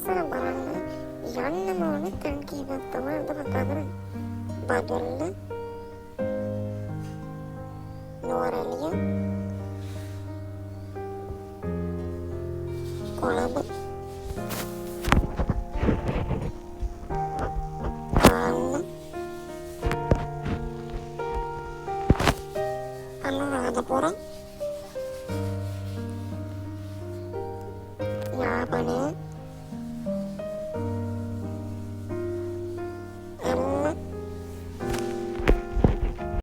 ಹೆಸರು ಬರಲ್ಲ. ಹೆಣ್ಣು ಮಗನ ತಂಗಿ ಬರ್ತವ ಅದ್ರ ಬದಲು ನೋರಲಿಯ ಕೊಳಬ